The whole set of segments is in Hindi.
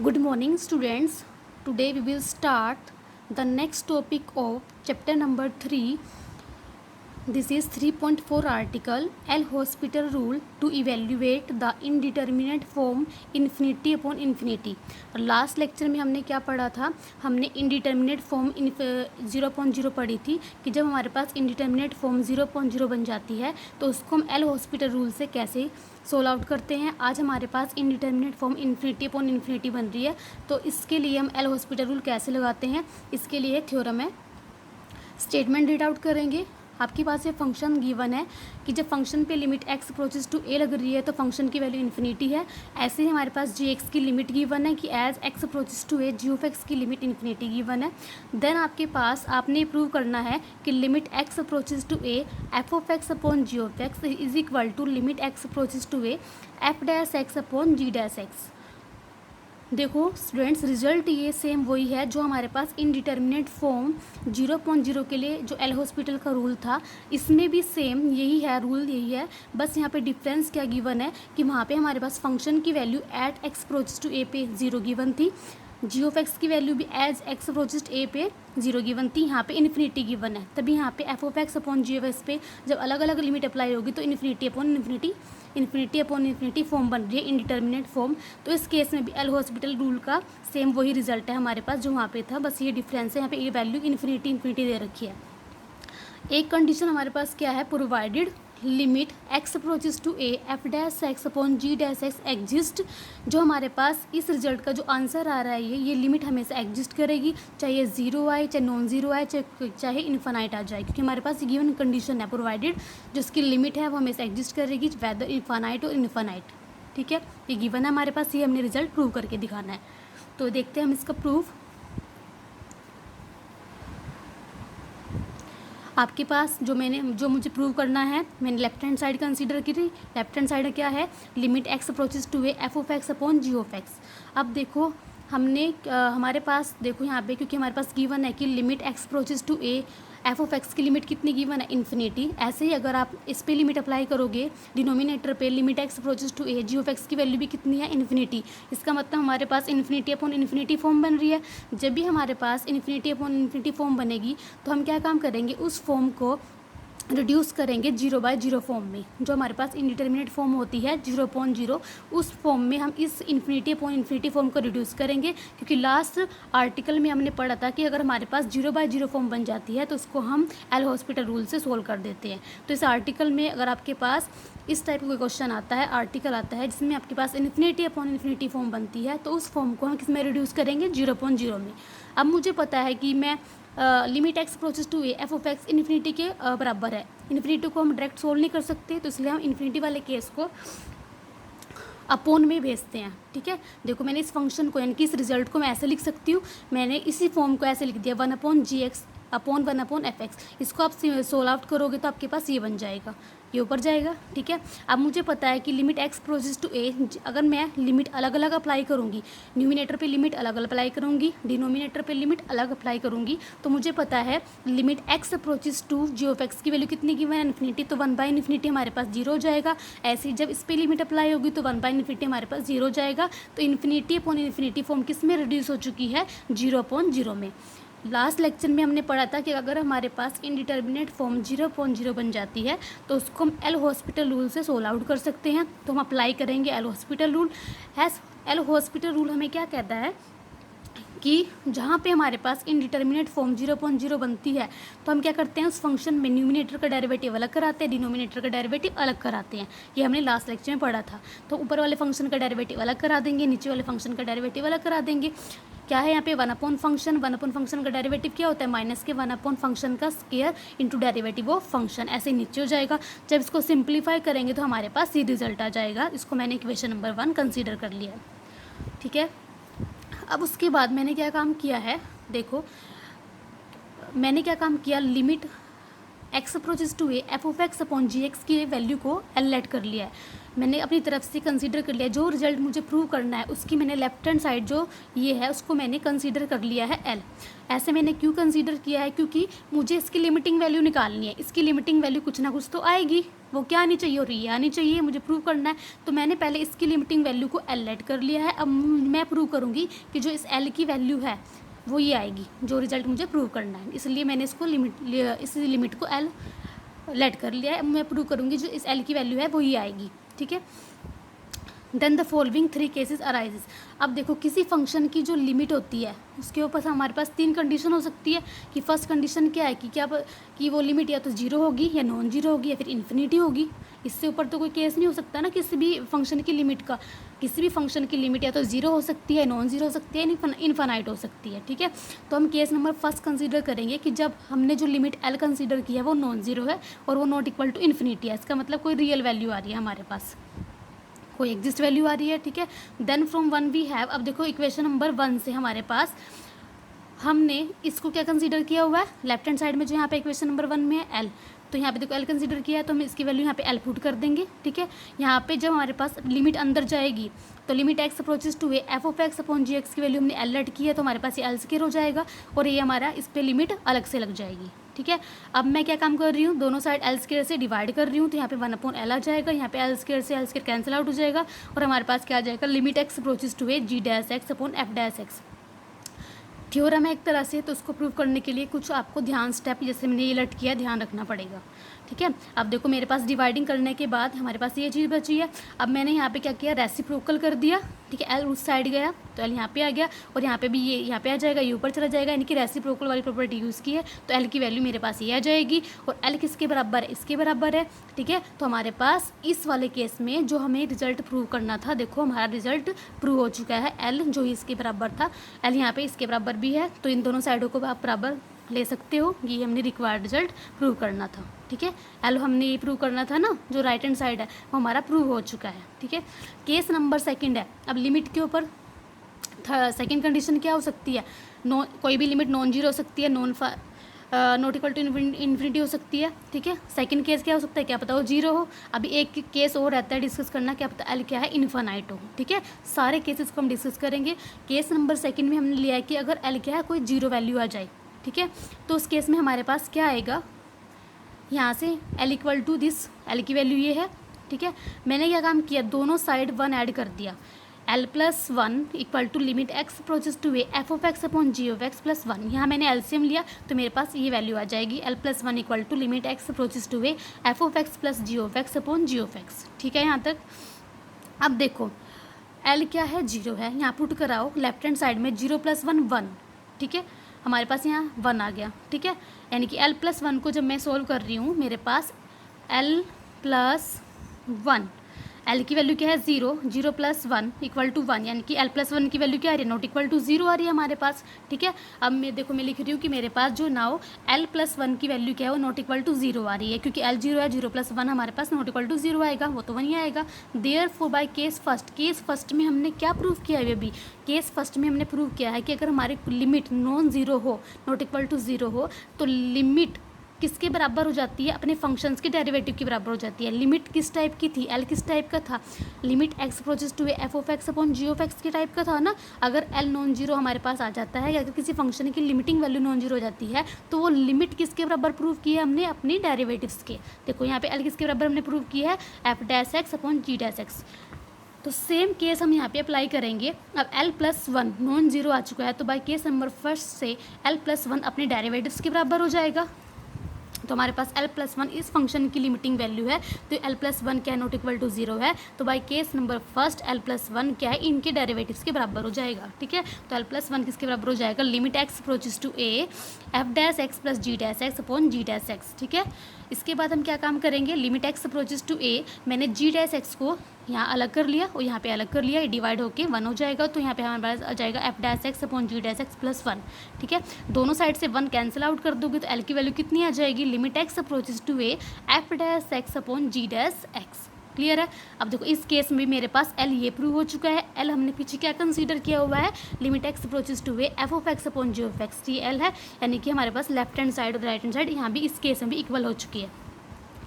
Good morning, students. Today we will start the next topic of chapter number 3. This is 3.4 article L Hospital rule to evaluate the indeterminate form infinity upon infinity. Last lecture में हमने क्या पढ़ा था? हमने इंडिटर्मिनेट फॉर्म 0.0 पढ़ी थी कि जब हमारे पास इंडिटर्मिनेट फॉर्म 0.0 बन जाती है तो उसको हम एल हॉस्पिटल रूल से कैसे सोल्व आउट करते हैं। आज हमारे पास indeterminate form infinity upon infinity बन रही है, तो इसके लिए हम एल हॉस्पिटल रूल कैसे लगाते हैं, इसके लिए थ्योरम है। स्टेटमेंट रीड आउट करेंगे। आपके पास ये फंक्शन गिवन है कि जब फंक्शन पे limit x approaches to a लग रही है तो फंक्शन की वैल्यू इन्फिनिटी है। ऐसे ही हमारे पास gx की लिमिट गिवन है कि as x approaches to a g of x की लिमिट इन्फिनिटी गिवन है। देन आपके पास आपने प्रूव करना है कि limit x approaches to a f of x upon g of x is equal to limit x approaches to a f dash x upon g dash x। देखो स्टूडेंट्स, रिजल्ट ये सेम वही है जो हमारे पास इनडिटर्मिनेट फॉर्म 0.0 के लिए जो एल हॉस्पिटल का रूल था, इसमें भी सेम यही है, रूल यही है। बस यहाँ पे डिफरेंस क्या गिवन है कि वहाँ पे हमारे पास फंक्शन की value at x approaches to a पे 0 गिवन थी, जी ऑफ एक्स की वैल्यू भी as x approaches to a पे 0 गिवन थी, यहाँ पे इन्फिनिटी गिवन है। तभी यहाँ पे f of x upon g of x पे जब अलग अलग लिमिट अप्लाई होगी तो इन्फिनिटी अपॉन इन्फिनिटी फॉर्म बन रही है इंडिटर्मिनेट फॉर्म। तो इस केस में भी एल हॉस्पिटल रूल का सेम वही रिजल्ट है हमारे पास जो वहाँ पे था, बस ये डिफरेंस है, यहाँ पे ये वैल्यू इन्फिनिटी दे रखी है। एक कंडीशन हमारे पास क्या है, provided limit x approaches to a f dash x upon g dash x exist. जो हमारे पास इस रिजल्ट का जो आंसर आ रहा है ये लिमिट हमेशा एग्जिस्ट करेगी, चाहे 0 आए, चाहे नॉन ज़ीरो आए, चाहे इन्फानाइट आ जाए, क्योंकि हमारे पास गिवन कंडीशन है प्रोवाइडेड जो इसकी लिमिट है वो हमेशा एग्जिस्ट करेगी, वेदर इन्फानाइट और इन्फानाइट। ठीक है, ये गिवन है हमारे पास, ये हमने रिजल्ट प्रूव करके दिखाना है। तो देखते हैं हम इसका प्रूफ। आपके पास जो मुझे प्रूव करना है, मैंने लेफ्ट हैंड साइड कंसीडर की थी। लेफ्ट हैंड साइड क्या है, limit x approaches to a f of x upon g of x। अब देखो हमने हमारे पास देखो यहाँ पे, क्योंकि हमारे पास गिवन है कि limit x approaches to a f of x की लिमिट कितनी गिवन है, इन्फिनिटी। ऐसे ही अगर आप इस पे लिमिट अप्लाई करोगे डिनोमिनेटर पे, limit x approaches to a g of x की वैल्यू भी कितनी है, इन्फिनिटी। इसका मतलब हमारे पास इन्फिनिटी अपॉन इन्फिनिटी फॉर्म बन रही है। जब भी हमारे पास इन्फिनिटी अपॉन इन्फिनिटी फॉर्म बनेगी तो हम क्या काम करेंगे, उस फॉर्म को रिड्यूस करेंगे 0/0 फॉर्म में। जो हमारे पास इंडिटर्मिनेट फॉर्म होती है 0.0, उस फॉर्म में हम इस इन्फिनिटी अपॉन इन्फिनिटी फॉर्म को रिड्यूस करेंगे, क्योंकि लास्ट आर्टिकल में हमने पढ़ा था कि अगर हमारे पास 0/0 फॉर्म बन जाती है तो उसको हम एल हॉस्पिटल रूल से सोल्व कर देते हैं। तो इस आर्टिकल में अगर आपके पास इस टाइप का क्वेश्चन आता है, आर्टिकल आता है जिसमें आपके पास इन्फिनिटी अपॉन इन्फिनिटी फॉर्म बनती है, तो उस फॉर्म को हम किस में रिड्यूस करेंगे, 0.0 में। अब मुझे पता है कि मैं limit x approaches to a f of x infinity के बराबर है। इन्फिनिटी को हम डायरेक्ट सोल्व नहीं कर सकते, तो इसलिए हम इन्फिनिटी वाले केस को अपोन में भेजते हैं। ठीक है, देखो मैंने इस फंक्शन को यानी कि इस रिजल्ट को मैं ऐसे लिख सकती हूँ, मैंने इसी फॉर्म को ऐसे लिख दिया 1 upon g x upon 1 upon f x. इसको आप सोल्व आउट करोगे तो आपके पास ये बन जाएगा, ये ऊपर जाएगा। ठीक है, अब मुझे पता है कि limit x approaches to a, अगर मैं लिमिट अलग अलग अप्लाई करूँगी, न्यूमिनेटर पे लिमिट अलग अलग अप्लाई करूँगी, डिनोमिनेटर पे लिमिट अलग अप्लाई करूँगी, तो मुझे पता है limit x approaches to g of x की वैल्यू कितनी की है, इन्फिनिटी। तो 1/इन्फिनिटी हमारे पास 0 हो जाएगा। ऐसे ही जब इस पर लिमिट अप्लाई होगी तो 1/इन्फिनिटी हमारे पास 0 हो जाएगा। तो इन्फिनिटी अपॉन इन्फिनिटी फॉर्म किस में रिड्यूस हो चुकी है, 0/0 में। लास्ट लेक्चर में हमने पढ़ा था कि अगर हमारे पास इनडिटर्मिनेट फॉर्म 0.0 बन जाती है तो उसको हम एल हॉस्पिटल रूल से सोल्व आउट कर सकते हैं। तो हम अप्लाई करेंगे L hospital rule. L hospital rule हमें क्या कहता है कि जहाँ पे हमारे पास इनडिटर्मिनेट फॉर्म 0.0 बनती है तो हम क्या करते हैं, उस फंक्शन में न्यूमिनेटर का डेरिवेटिव अलग कराते हैं, डिनोमिनेटर का डेरिवेटिव अलग कराते हैं। ये हमने लास्ट लेक्चर में पढ़ा था। तो ऊपर वाले फंक्शन का डेरिवेटिव अलग करा देंगे, नीचे वाले फंक्शन का डेरिवेटिव अलग करा देंगे। क्या है यहाँ पे 1 अपॉन फंक्शन का डेरिवेटिव क्या होता है, माइनस के 1 अपॉन फंक्शन का square into derivative of function, ऐसे नीचे हो जाएगा। जब इसको सिंप्लीफाई करेंगे तो हमारे पास ये रिजल्ट आ जाएगा। इसको मैंने इक्वेशन नंबर 1 कंसीडर कर लिया है। ठीक है, अब उसके बाद मैंने क्या काम किया है, देखो मैंने क्या काम किया, limit x approaches to a f of x upon g x की वैल्यू को एल लेट कर लिया है, मैंने अपनी तरफ से कंसीडर कर लिया। जो रिजल्ट मुझे प्रूव करना है उसकी मैंने लेफ्ट हैंड साइड जो ये है उसको मैंने कंसीडर कर लिया है एल। ऐसे मैंने क्यों कंसीडर किया है, क्योंकि मुझे इसकी लिमिटिंग वैल्यू निकालनी है। इसकी लिमिटिंग वैल्यू कुछ ना कुछ तो आएगी, वो क्या आनी चाहिए और ये आनी चाहिए, मुझे प्रूव करना है। तो मैंने पहले इसकी लिमिटिंग वैल्यू को एल लेट कर लिया है। अब मैं प्रूव करूँगी कि जो इस एल की वैल्यू है वो ये आएगी, जो रिजल्ट मुझे प्रूव करना है। इसलिए मैंने इसको इस लिमिट को एल लेट कर लिया है। मैं प्रूव करूँगी जो इस एल की वैल्यू है वो ये आएगी, ठीक है। Then the following 3 cases arises. अब देखो किसी फंक्शन की जो लिमिट होती है उसके ऊपर हमारे पास 3 कंडीशन हो सकती है कि फर्स्ट कंडीशन क्या है कि वो लिमिट या तो जीरो होगी या नॉन जीरो होगी या फिर इन्फिनिटी होगी। इससे ऊपर तो कोई केस नहीं हो सकता ना किसी भी फंक्शन की लिमिट का। किसी भी फंक्शन की लिमिट या तो जीरो हो सकती है, नॉन जीरो हो सकती है, इनफाइनाइट हो सकती है, ठीक है। तो हम केस नंबर फर्स्ट कंसीडर करेंगे कि जब हमने जो लिमिट एल कंसीडर की है वो नॉन जीरो है और वो नॉट इक्वल टू इन्फिनिटी है। इसका मतलब कोई रियल वैल्यू आ रही है हमारे पास, कोई एग्जिस्ट वैल्यू आ रही है, ठीक है। Then from one we have, अब देखो इक्वेशन नंबर 1 से हमारे पास हमने इसको क्या कंसीडर किया हुआ है, लेफ्ट हैंड साइड में जो यहाँ पे इक्वेशन नंबर 1 में है एल, तो यहाँ पे देखो एल कंसीडर किया है तो हम इसकी वैल्यू यहाँ पे एल पुट कर देंगे, ठीक है। यहाँ पे जब हमारे पास लिमिट अंदर जाएगी तो limit x approaches to a f of x upon g x की वैल्यू हमने एल लेट की है, तो हमारे पास ये एल स्क्वायर हो जाएगा और ये हमारा इस पर लिमिट अलग से लग जाएगी, ठीक है। अब मैं क्या काम कर रही हूँ, दोनों साइड एल स्क्वायर से डिवाइड कर रही हूँ, तो यहाँ पे 1/L आ जाएगा, यहाँ पे एल स्क्वायर से एल स्क्वायर कैंसिल आउट हो जाएगा और हमारे पास क्या आ जाएगा, limit x approaches to a g dash x upon f dash x. Theorem है एक तरह से, तो उसको प्रूव करने के लिए कुछ आपको ध्यान स्टेप जैसे मैंने ये लट किया ध्यान रखना पड़ेगा, ठीक है। अब देखो मेरे पास डिवाइडिंग करने के बाद हमारे पास ये चीज़ बची है। अब मैंने यहाँ पे क्या किया, रेसिप्रोकल कर दिया, ठीक है। एल उस साइड गया तो एल यहाँ पे आ गया और यहाँ पे भी ये यहाँ पे आ जाएगा, ये ऊपर चला जाएगा, यानी कि रेसिप्रोकल वाली प्रॉपर्टी यूज़ की है तो एल की वैल्यू मेरे पास ये आ जाएगी और एल किसके बराबर है, इसके बराबर है, ठीक है। तो हमारे पास इस वाले केस में जो हमें रिजल्ट प्रूव करना था, देखो हमारा रिजल्ट प्रूव हो चुका है। एल जो इसके बराबर था, एल यहाँ पे इसके बराबर भी है, तो इन दोनों साइडों को आप बराबर ले सकते हो। ये हमने रिक्वायर्ड रिजल्ट प्रूव करना था, ठीक है। एल हमने ये प्रूव करना था ना, जो राइट हैंड साइड है वो हमारा प्रूव हो चुका है, ठीक है। केस नंबर सेकंड है, अब लिमिट के ऊपर सेकंड कंडीशन क्या हो सकती है, कोई भी लिमिट नॉन जीरो हो सकती है, नॉट इक्वल टू इन्फिनिटी हो सकती है, ठीक है। सेकंड केस क्या हो सकता है, क्या पता हो जीरो हो। अभी एक केस और रहता है डिस्कस करना, क्या पता एल क्या है, इनफाइनाइट हो, ठीक है। सारे केसेस को हम डिस्कस करेंगे। केस नंबर सेकंड में हमने लिया है कि अगर एल क्या है कोई जीरो वैल्यू आ जाए, ठीक है, तो उस केस में हमारे पास क्या आएगा, यहाँ से l equal to this, l की वैल्यू ये है, ठीक है। मैंने क्या काम किया, दोनों साइड 1 ऐड कर दिया, l plus 1 equal to limit x approaches to a f of x upon g of x plus 1। यहाँ मैंने एलसीएम लिया तो मेरे पास ये वैल्यू आ जाएगी, l plus 1 equal to limit x approaches to a f of x plus g of x upon g of x, ठीक है यहाँ तक। अब देखो एल क्या है, जीरो है, यहाँ पुट कराओ लेफ्ट हैंड साइड में 0 + 1 1, ठीक है। हमारे पास यहाँ 1 आ गया, ठीक है। यानी कि एल प्लस 1 को जब मैं सोल्व कर रही हूँ, मेरे पास एल प्लस 1, एल की वैल्यू क्या है 0, 0 + 1 इक्वल टू 1, यानी कि एल प्लस 1 की वैल्यू क्या आ रही है, नॉट इक्वल टू 0 आ रही है हमारे पास, ठीक है। अब मैं देखो मैं लिख रही हूँ कि मेरे पास जो नाउ एल प्लस 1 की वैल्यू क्या है वो नॉट इक्वल टू 0 आ रही है, क्योंकि एल 0 है, 0 + 1 हमारे पास नॉट इक्वल टू 0 आएगा, वो तो वहीं आएगा। देयरफॉर बाय केस फर्स्ट में हमने क्या प्रूव किया है, अभी केस फर्स्ट में हमने प्रूव किया है कि अगर हमारी लिमिट नॉन जीरो हो, नॉट इक्वल टू 0 हो, तो लिमिट किसके बराबर हो जाती है, अपने फंक्शंस के डेरिवेटिव के बराबर हो जाती है। लिमिट किस टाइप की थी, एल किस टाइप का था, limit x approaches to a f of x upon g of x के टाइप का था ना। अगर एल नॉन जीरो हमारे पास आ जाता है, या अगर किसी फंक्शन की लिमिटिंग वैल्यू नॉन जीरो हो जाती है, तो वो लिमिट किसके बराबर प्रूव की है हमने, अपनी डेरिवेटिव्स के। देखो यहाँ पे एल किसके बराबर हमने प्रूव की है, F dash x upon g dash x. तो सेम केस हम यहाँ पे अप्लाई करेंगे। अब एल प्लस 1 नॉन जीरो आ चुका है, तो बाई केस नंबर फर्स्ट से एल प्लस 1 अपने डेरिवेटिव्स के बराबर हो जाएगा। तो हमारे पास एल प्लस 1 इस फंक्शन की लिमिटिंग वैल्यू है, तो एल प्लस 1 क्या है, नॉट इक्वल टू 0 है, तो by case number first L plus 1 क्या है, इनके डेरिवेटिव्स के बराबर हो जाएगा, ठीक है। तो एल प्लस 1 किसके बराबर हो जाएगा, limit x approaches to a f dash x plus g dash x upon g dash x, ठीक है। इसके बाद हम क्या काम करेंगे, limit x approaches to a, मैंने जी डैश एक्स को यहाँ अलग कर लिया और यहाँ पे अलग कर लिया, ये डिवाइड होके 1 हो जाएगा, तो यहाँ पे हमारे पास आ जाएगा F dash x upon g dash x plus 1, ठीक है। दोनों साइड से 1 कैंसिल आउट कर दोगे तो एल की वैल्यू कितनी आ जाएगी, limit x approaches to a f dash x upon g dash x, clear है। अब देखो इस केस में भी मेरे पास एल ये प्रूव हो चुका है। एल हमने पीछे क्या कंसीडर किया हुआ है, limit x approaches to a f of x upon g of x, ये एल है, यानी कि हमारे पास लेफ्ट हैंड साइड और राइट हैंड साइड यहाँ भी इस केस में भी इक्वल हो चुकी है।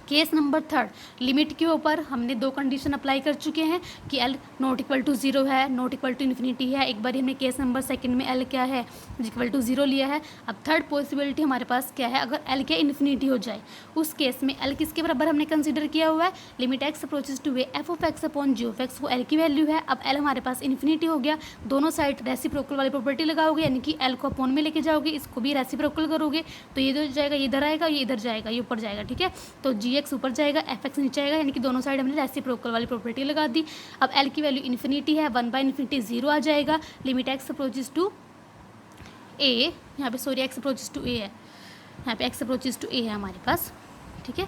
केस नंबर 3, लिमिट के ऊपर हमने 2 कंडीशन अप्लाई कर चुके हैं कि एल नॉट इक्वल टू 0 है, नॉट इक्वल टू इन्फिनिटी है। एक बार हमने केस नंबर 2 में एल क्या है इक्वल टू 0 लिया है। अब थर्ड पॉसिबिलिटी हमारे पास क्या है, अगर एल क्या इन्फिनिटी हो जाए उस केस में एल किसके बराबर हमने कंसिडर किया हुआ है, limit x approaches to a f of x upon g of x, वो एल की वैल्यू है। अब एल हमारे पास इन्फिनिटी हो गया, दोनों साइड रेसिप्रोकल वाली प्रॉपर्टी लगाओगे, यानी कि एल को अपॉन में लेके जाओगे, इसको भी रेसिप्रोकल करोगे तो ये जो जाएगा ये इधर आएगा, ये इधर जाएगा, ये ऊपर जाएगा, ठीक है। तो जी एक्स ऊपर जाएगा, एफ एक्स नीचे आएगा, यानी कि दोनों साइड हमने रेसिप्रोकल वाली प्रॉपर्टी लगा दी। अब एल की वैल्यू इन्फिनिटी है, 1/∞ 0 आ जाएगा। Limit x approaches to a, यहाँ पे सॉरी एक्स अप्रोचेस टू ए है, यहाँ पे एक्स अप्रोचेस टू ए है हमारे पास, ठीक है।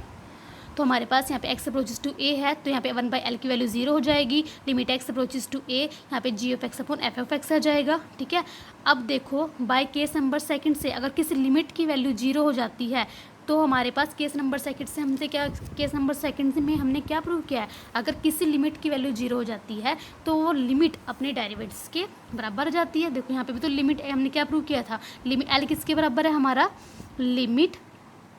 तो हमारे पास यहाँ पे एक्स अप्रोचेस टू ए है, तो यहाँ पे 1/L की वैल्यू 0 हो जाएगी। Limit x approaches to a, यहाँ पे g of x upon f of x आ जाएगा, ठीक है। अब देखो बाय केस नंबर 2 से अगर किसी लिमिट की वैल्यू 0 हो जाती है तो हमारे पास केस नंबर 2 से हमसे क्या, केस नंबर 2 में हमने क्या प्रूव किया है, अगर किसी लिमिट की वैल्यू 0 हो जाती है तो वो लिमिट अपने डेरिवेटिव्स के बराबर जाती है। देखो यहाँ पे भी तो लिमिट हमने क्या प्रूव किया था, लिमिट एल किसके बराबर है हमारा, limit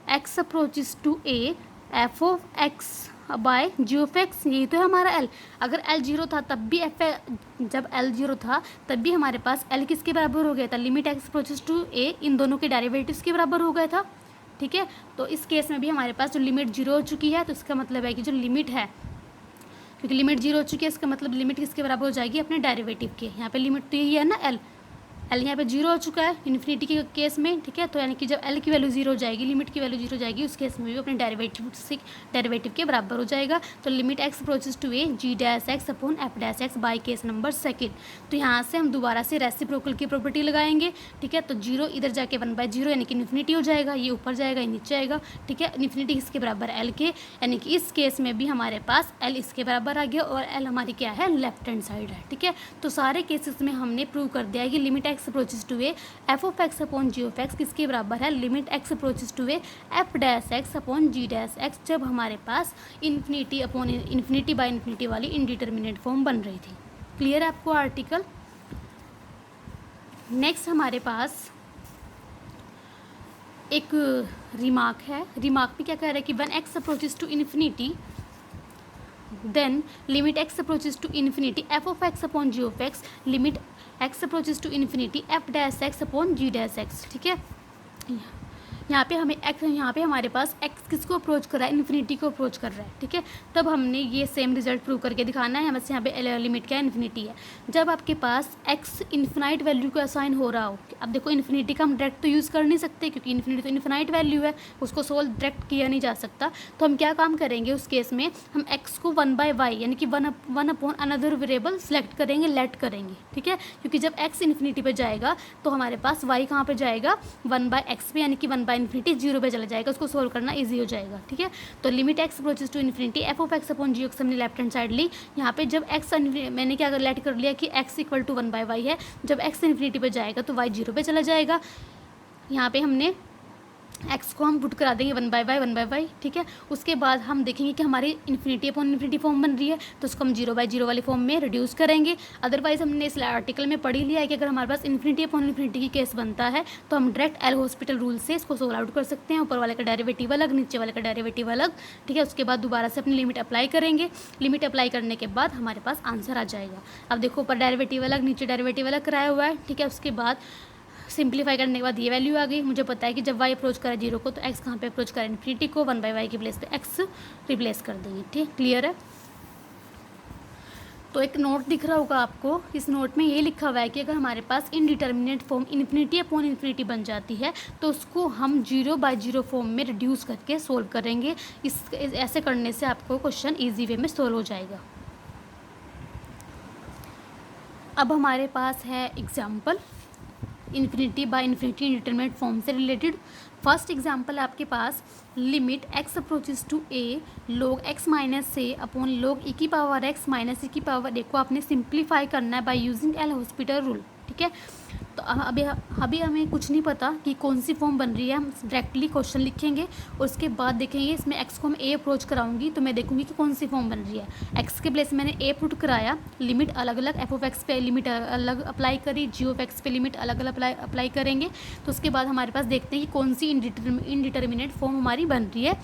x approaches to a f of x by g of x, यही तो है हमारा एल। अगर एल 0 था तब भी एफ, जब एल 0 था तब भी हमारे पास एल किसके बराबर हो गया था, लिमिट एक्स अप्रोचेस टू ए, इन दोनों के डेरिवेटिव्स के बराबर हो गया था, ठीक है। तो इस केस में भी हमारे पास जो लिमिट 0 हो चुकी है, तो इसका मतलब है कि जो लिमिट है, क्योंकि लिमिट 0 हो चुकी है इसका मतलब लिमिट किसके बराबर हो जाएगी, अपने डेरिवेटिव के। यहाँ पे लिमिट तो यही है ना एल, एल यहाँ पे 0 हो चुका है इन्फिनिटी के केस में, ठीक है। तो यानी कि जब एल की वैल्यू 0 हो जाएगी, लिमिट की वैल्यू 0 हो जाएगी, उस केस में भी अपने डेरिवेटिव के बराबर हो जाएगा। तो limit x approaches to a g dash x upon f dash x by case number 2। तो यहाँ से हम दोबारा से रेसिप्रोकल की प्रॉपर्टी लगाएंगे, ठीक है। तो 0 इधर जाके 1/0 यानी कि इन्फिनिटी हो जाएगा, ये ऊपर जाएगा, ये नीचे आएगा, ठीक है। इन्फिनिटी इसके बराबर एल के, यानी कि इस केस में भी हमारे पास एल इसके बराबर आ गया और एल हमारी क्या है, लेफ्ट हैंड साइड है, ठीक है। तो सारे केसेस में हमने प्रूव कर दिया कि limit x approaches to a f of x upon g of x किसके बराबर है, limit x approaches to a f dash x upon g dash x, जब हमारे पास infinity upon infinity by infinity वाली इनडिटर्मिनेट फॉर्म बन रही थी। क्लियर है आपको आर्टिकल। नेक्स्ट हमारे पास एक रिमार्क है, रिमार्क में क्या कह रहा है कि when x approaches to infinity then limit x approaches to infinity F of x upon g of x, limit x approaches to infinity f dash x upon g dash x, ठीक है। यहाँ पे हमें एक्स, यहाँ पे हमारे पास एक्स किसको अप्रोच कर रहा है, इन्फिनिटी को अप्रोच कर रहा है, ठीक है। तब हमने ये सेम रिजल्ट प्रूव करके दिखाना है। बस यहाँ पे लिमिट क्या है, इन्फिनिटी है। जब आपके पास एक्स इन्फिनाइट वैल्यू को असाइन हो रहा हो, अब देखो इन्फिनिटी का हम डायरेक्ट तो यूज़ कर नहीं सकते क्योंकि इन्फिनिटी तो इन्फिनाइट वैल्यू है, उसको सोल्व डायरेक्ट किया नहीं जा सकता। तो हम क्या काम करेंगे उस केस में, हम एक्स को 1/y यानी कि one upon another variable select करेंगे, लेट करेंगे, ठीक है। क्योंकि जब एक्स इन्फिनिटी पे जाएगा तो हमारे पास वाई कहाँ पे जाएगा, 1/x पे, यानी कि 1/∞ 0 पे चला जाएगा, उसको सोल्व करना इजी हो जाएगा, ठीक है। तो limit x approaches to infinity F of x upon g x हमने लेफ्ट हैंड साइड ली। यहाँ पे जब एक्स, मैंने क्या लेट कर लिया कि एक्स इक्वल टू 1/y है, जब एक्स इन्फिनिटी पे जाएगा तो वाई 0 पे चला जाएगा। यहाँ पे हमने एक्स को हम पुट करा देंगे 1/y, ठीक है। उसके बाद हम देखेंगे कि हमारी इन्फिनिटी अपॉन इन्फिनिटी फॉर्म बन रही है, तो उसको हम 0/0 वाली फॉर्म में रिड्यूस करेंगे। अदरवाइज हमने इस आर्टिकल में पढ़ ही लिया है कि अगर हमारे पास इन्फिनिटी अपॉन इन्फिनिटी की केस बनता है तो हम डायरेक्ट एल हॉस्पिटल रूल से इसको सोल्व आउट कर सकते हैं। ऊपर वाले का डेरिवेटिव अलग, नीचे वाले का डेरिवेटिव अलग, ठीक है। उसके बाद दोबारा से अपनी लिमिट अप्लाई करेंगे। लिमिट अप्लाई करने के बाद हमारे पास आंसर आ जाएगा। अब देखो ऊपर डेरिवेटिव अलग, नीचे डेरिवेटिव अलग कराया हुआ है, ठीक है। उसके बाद सिंप्लीफाई करने के बाद ये वैल्यू आ गई। मुझे पता है कि जब y अप्रोच करे 0 को तो x कहाँ पे अप्रोच करे, इन्फिनिटी को, 1/y के प्लेस पे x रिप्लेस कर देंगे, ठीक, क्लियर है। तो एक नोट दिख रहा होगा आपको, इस नोट में ये लिखा हुआ है कि अगर हमारे पास indeterminate form infinity upon infinity बन जाती है तो उसको हम 0/0 फॉर्म में रिड्यूस करके सोल्व करेंगे। ऐसे करने से आपको क्वेश्चन ईजी वे में सोल्व हो जाएगा। अब हमारे पास है example infinity by infinity indeterminate form से रिलेटेड। फर्स्ट एग्जांपल है आपके पास, limit x approaches to a log x minus a upon log e की पावर x माइनस e की पावर ए को आपने सिंप्लीफाई करना है by using L'Hospital rule, ठीक है। तो अभी अभी हमें कुछ नहीं पता कि कौन सी फॉर्म बन रही है। हम डायरेक्टली क्वेश्चन लिखेंगे और उसके बाद देखेंगे इसमें एक्स को हम ए अप्रोच कराऊंगी तो मैं देखूंगी कि कौन सी फॉर्म बन रही है। एक्स के प्लेस मैंने ए पुट कराया, लिमिट अलग अलग, एफ ऑफ एक्स पे लिमिट अलग अप्लाई करी, जी ऑफ एक्स पे लिमिट अलग अलग अप्लाई करेंगे। तो उसके बाद हमारे पास देखते हैं कि कौन सी इनडिटर्मिनेट फॉर्म हमारी बन रही है।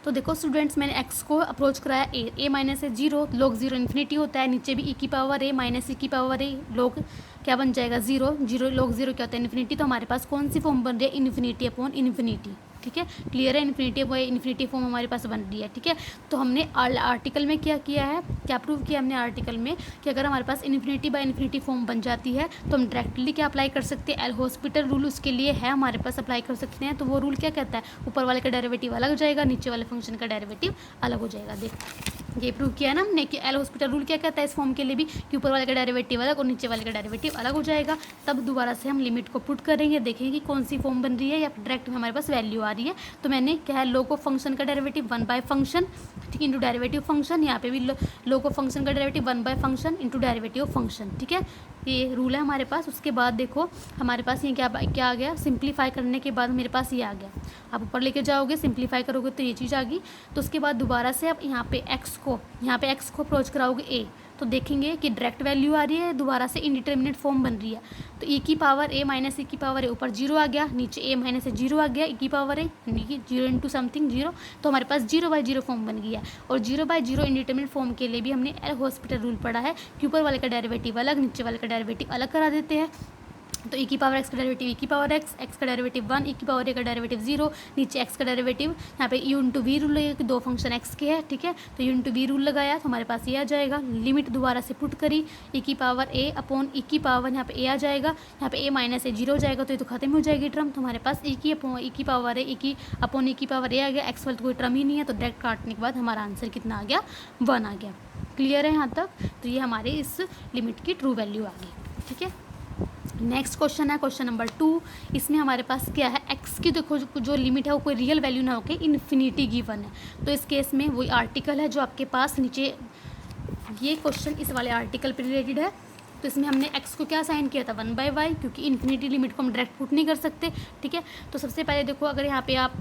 तो देखो स्टूडेंट्स, मैंने x को अप्रोच कराया a माइनस है 0, log 0 इन्फिनिटी होता है, नीचे भी e की पावर a माइनस e की पावर a, log क्या बन जाएगा 0, log 0 क्या होता है इन्फिनिटी। तो हमारे पास कौन सी फॉर्म बन रही है, इन्फिनिटी अपॉन इन्फिनिटी। ठीक है, क्लियर है, इन्फिनिटी फॉर्म हमारे पास बन रही है। ठीक है, तो हमने आर्टिकल में क्या किया है, क्या प्रूव किया हमने आर्टिकल में कि अगर हमारे पास इन्फिनिटी बाय इन्फिनिटी फॉर्म बन जाती है तो हम डायरेक्टली क्या अप्लाई कर सकते हैं, एल हॉस्पिटल रूल उसके लिए है हमारे पास, अप्लाई कर सकते हैं। तो वो रूल क्या कहता है, ऊपर वाले का डेरिवेटिव अलग हो जाएगा, नीचे वाले फंक्शन का डेरिवेटिव अलग हो जाएगा। देखो ये प्रूव किया है ना हमने कि एल हॉस्पिटल रूल क्या कहता है इस फॉर्म के लिए भी, कि ऊपर वाले का डेरिवेटिव अलग और नीचे वाले का डेरिवेटिव अलग हो जाएगा। तब दोबारा से हम लिमिट को पुट करेंगे, देखेंगे कि कौन सी फॉर्म बन रही है या डायरेक्ट हमारे पास वैल्यू आ रही है। तो मैंने क्या है, log ऑफ फंक्शन का डेरिवेटिव 1 बाय फंक्शन, ठीक, इंटू डेरिवेटिव फंक्शन, यहाँ पे भी log ऑफ फंक्शन का derivative 1 by function into derivative of function. ठीक है, ये रूल है हमारे पास। उसके बाद देखो हमारे पास ये क्या आ गया, सिंप्लीफाई करने के बाद मेरे पास ये आ गया। आप ऊपर लेके जाओगे, सिंप्लीफाई करोगे तो ये चीज़ आ गई। तो उसके बाद दोबारा से आप यहाँ पे एक्स को अप्रोच कराओगे ए, तो देखेंगे कि डायरेक्ट वैल्यू आ रही है, दोबारा से इनडिटर्मिनेट फॉर्म बन रही है। तो e की पावर a माइनस e की पावर a, ऊपर 0 आ गया, नीचे a माइनस 0 आ गया, e की पावर a, 0 इंटू समथिंग 0, तो हमारे पास 0 बाई 0 फॉर्म बन गया है। और 0 बाई 0 इनडिटर्मिनेट फॉर्म के लिए भी हमने एल हॉस्पिटल रूल पढ़ा है कि ऊपर वाले का डेरिवेटिव अलग, नीचे वाले का डेरिवेटिव अलग करा देते हैं। तो e की पावर x का डेरिवेटिव e की पावर x का डेरिवेटिव 1, e की पावर a का डेरिवेटिव 0, नीचे x का डेरिवेटिव, यहाँ पे u इंटू वी रूल लगेगा कि दो फंक्शन x के हैं। ठीक है, तो u इंटू वी रूल लगाया तो हमारे पास ये आ जाएगा। लिमिट दोबारा से पुट करी, e की पावर a अपॉन e की पावर, यहाँ पे a आ जाएगा, यहाँ पे a माइनस 0 हो जाएगा तो ये तो खत्म हो जाएगी टर्म। तो हमारे पास e की पावर है, e की अपॉन e की पावर a आ गया, x वाला तो कोई टर्म ही नहीं है, तो डायरेक्ट काटने के बाद हमारा आंसर कितना आ गया, 1 आ गया। क्लियर है यहाँ तक? तो ये हमारे इस लिमिट की ट्रू वैल्यू आ गई। ठीक है, नेक्स्ट क्वेश्चन है क्वेश्चन नंबर 2। इसमें हमारे पास क्या है, x की देखो जो लिमिट है वो कोई रियल वैल्यू ना होकर इन्फिनिटी गिवन है। तो इस केस में वही आर्टिकल है जो आपके पास नीचे, ये क्वेश्चन इस वाले आर्टिकल पर रिलेटेड है। तो इसमें हमने x को क्या साइन किया था, 1 बाई वाई, क्योंकि इन्फिनिटी लिमिट को हम डायरेक्ट पुट नहीं कर सकते। ठीक है, तो सबसे पहले देखो अगर यहाँ पे आप,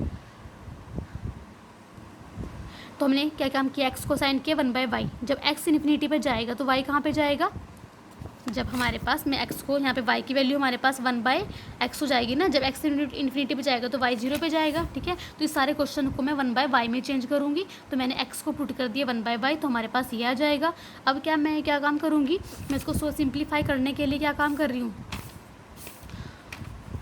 तो हमने क्या काम किया, x को साइन किया 1 बाई वाई। जब x इन्फिनिटी पे जाएगा तो y कहाँ पे जाएगा, जब हमारे पास मैं x को यहाँ पे y की वैल्यू हमारे पास 1 बाई x हो जाएगी ना, जब x इन्फिनिटी पे जाएगा तो y 0 पे जाएगा। ठीक है, तो इस सारे क्वेश्चन को मैं 1 बाई y में चेंज करूँगी। तो मैंने x को पुट कर दिया 1 बाई y, तो हमारे पास ये आ जाएगा। अब मैं क्या काम करूँगी, मैं इसको सिंप्लीफाई करने के लिए क्या काम कर रही हूँ,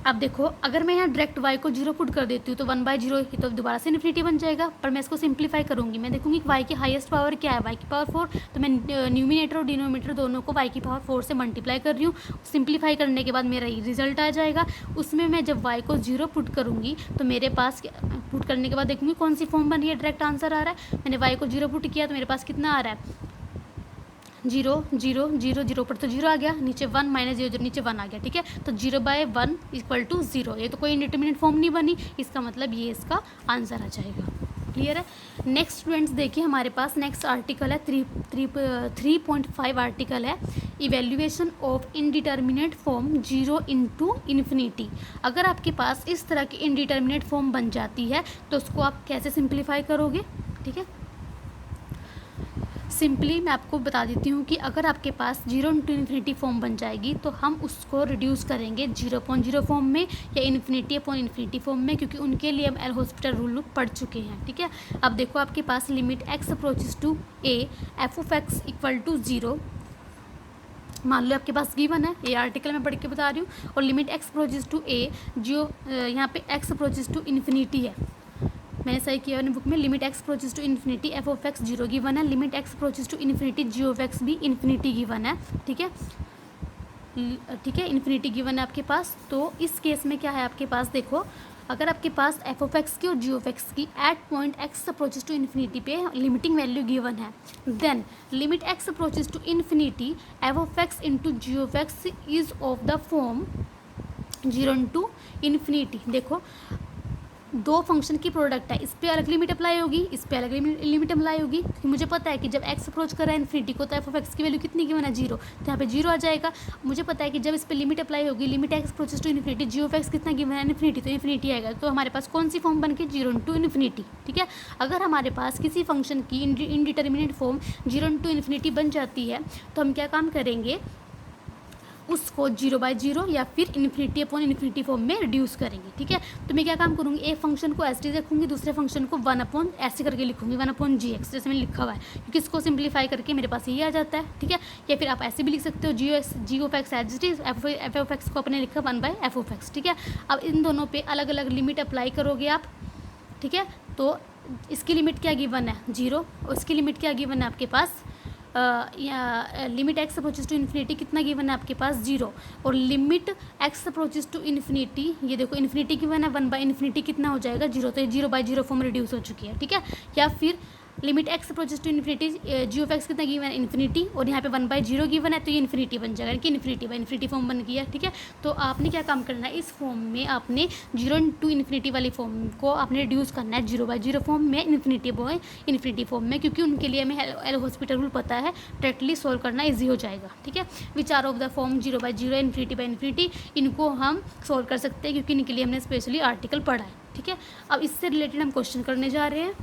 अब देखो अगर मैं यहाँ डायरेक्ट y को 0 पुट कर देती हूँ तो 1 बाई 0 तो दोबारा से इन्फिनिटी बन जाएगा। पर मैं इसको सिंप्लीफाई करूँगी, मैं देखूँगी कि y की हाईएस्ट पावर क्या है, y की पावर 4, तो मैं न्यूमिनेटर और डिनोमिनेटर दोनों को y की पावर 4 से मल्टीप्लाई कर रही हूँ। सिंप्लीफाई करने के बाद मेरा रिजल्ट आ जाएगा। उसमें मैं जब y को 0 पुट करूँगी तो मेरे पास पुट करने के बाद देखूँगी कौन सी फॉर्म बन रही है, डायरेक्ट आंसर आ रहा है। मैंने y को 0 पुट किया तो मेरे पास कितना आ रहा है, 0 0 0 0 पर तो 0 आ गया, नीचे 1 माइनस 0 नीचे 1 आ गया। ठीक है, तो 0 बाय 1 इक्वल टू 0, ये तो कोई इंडिटर्मिनेट फॉर्म नहीं बनी, इसका मतलब ये इसका आंसर आ जाएगा। क्लियर है? नेक्स्ट स्टूडेंट्स देखिए हमारे पास नेक्स्ट आर्टिकल है 3.5 आर्टिकल है, evaluation of indeterminate form 0 into infinity. अगर आपके पास इस तरह की इनडिटर्मिनेट फॉर्म बन जाती है तो उसको आप कैसे सिंप्लीफाई करोगे। ठीक है, सिंपली मैं आपको बता देती हूँ कि अगर आपके पास 0 इंटू इन्फिनिटी फॉर्म बन जाएगी तो हम उसको रिड्यूस करेंगे 0.0 फॉर्म में या इन्फिनिटी अपॉन इन्फिनिटी फॉर्म में, क्योंकि उनके लिए हम एल हॉस्पिटल रूल पढ़ चुके हैं। ठीक है, अब देखो आपके पास limit x approaches to a f of x equal to 0, मान लो आपके पास गिवन है, ये आर्टिकल मैं पढ़ के बता रही हूँ, और limit x approaches to a जो यहाँ पे x अप्रोचेस टू इन्फिनिटी है, मैंने सही किया अपने बुक में, limit x approaches to infinity F of X 0 given है, limit x approaches to infinity ji of X भी इन्फिनिटी गिवन है। ठीक है, ठीक है, इन्फिनिटी गिवन है आपके पास। तो इस केस में क्या है आपके पास, देखो अगर आपके पास एफ ऑफ एक्स की और जी ऑफ एक्स की at point x approaches to infinity पे लिमिटिंग वैल्यू गिवन है, then limit x approaches to infinity F of x into g of x is of the form 0 into infinity. देखो दो फंक्शन की प्रोडक्ट है, इस पे अलग लिमिट अप्लाई होगी, इस पे अलग लिमिट अप्लाई होगी, क्योंकि मुझे पता है कि जब x अप्रोच कर रहा है इन्फिनिटी को तो एफ ऑफ एक्स की वैल्यू कितनी गिवन है 0, तो यहाँ पे 0 आ जाएगा। मुझे पता है कि जब इस पे लिमिट अप्लाई होगी, limit x approaches to infinity, ji of x कितना गिवन है इन्फिनिटी, तो इन्फिनिटी आएगा। तो हमारे पास कौन सी फॉर्म बन के 0 इंटू इन्फिनिटी, ठीक है। अगर हमारे पास किसी फंक्शन की इनडिटर्मिनेट फॉर्म 0 इंटू इन्फिनिटी बन जाती है तो हम क्या काम करेंगे, उसको 0/0 या फिर इन्फिनिटी अपॉन इन्फिनिटी फॉर्म में रिड्यूस करेंगे, ठीक है। तो मैं क्या काम करूँगी, एक फंक्शन को एस रखूँगी, दूसरे फंक्शन को 1 अपॉन ऐसे करके लिखूँगी 1/gx, जैसे मैंने लिखा हुआ है, क्योंकि इसको सिंप्लीफाई करके मेरे पास ये आ जाता है, ठीक है। या फिर आप ऐसे भी लिख सकते हो g of x as it is, f of x को अपने लिखा 1/f ऑफ एक्स, ठीक है। अब इन दोनों पे अलग अलग लिमिट अप्लाई करोगे आप, ठीक है। तो इसकी लिमिट क्या गिवन है 0, और इसकी लिमिट क्या गिवन है आपके पास, limit x approaches to infinity कितना गिवन है आपके पास 0, और limit x approaches to infinity, ये देखो इन्फिनिटी गिवन है 1/इन्फिनिटी कितना हो जाएगा 0, तो ये 0/0 फॉर्म रिड्यूस हो चुकी है, ठीक है। या फिर limit x approaches to infinity, ji of x कितना गिवन है इन्फिनिटी, और यहाँ पे 1/0 गिवन है, तो ये इन्फिनिटी बन जाएगा, कि इन्फिनिटी फॉर्म बन गया, ठीक है। तो आपने क्या काम करना है, इस फॉर्म में आपने 0 इंटू इन्फिनिटी वाली फॉर्म को आपने रिड्यूस करना है 0/0 फॉर्म में, इन्फिनिटी फॉर्म में, क्योंकि उनके लिए हमें एल हॉस्पिटल रूल पता है, डायरेक्टली सोल्व करना ईजी हो जाएगा, ठीक है। Which are of the form 0/0, infinity, इनको हम सोल्व कर सकते हैं, क्योंकि इनके लिए हमने स्पेशली आर्टिकल पढ़ा है, ठीक है। अब इससे रिलेटेड हम क्वेश्चन करने जा रहे हैं।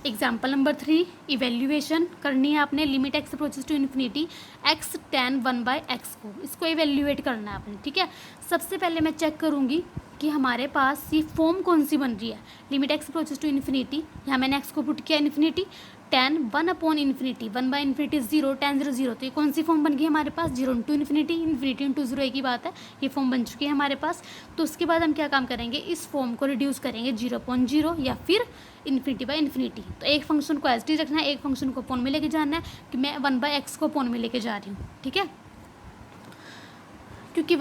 एग्जाम्पल नंबर 3, इवेल्यूएशन करनी है आपने, limit x approaches to infinity x tan 1/x को, इसको इवेल्यूएट करना है आपने, ठीक है। सबसे पहले मैं चेक करूँगी कि हमारे पास ये फॉर्म कौन सी बन रही है, limit x approaches to infinity, यहाँ मैंने एक्स को पुट किया infinity, tan infinity infinity 0, tan 0 0, तो ये कौन सी फॉर्म बन गई हमारे पास 0 इंटू इन्फिनिटी, इन्फिनिटी इंटू 0 एक ही बात है, ये फॉर्म बन चुकी है हमारे पास। तो उसके बाद हम क्या काम करेंगे, इस फॉर्म को रिड्यूस करेंगे 0/0 या फिर इन्फिनिटी। तो एक फंक्शन को एस टी रखना है, एक फंक्शन को अपॉन में लेके जाना है, कि मैं 1/x को अपॉन में लेके जा रही हूँ, ठीक है। क्योंकि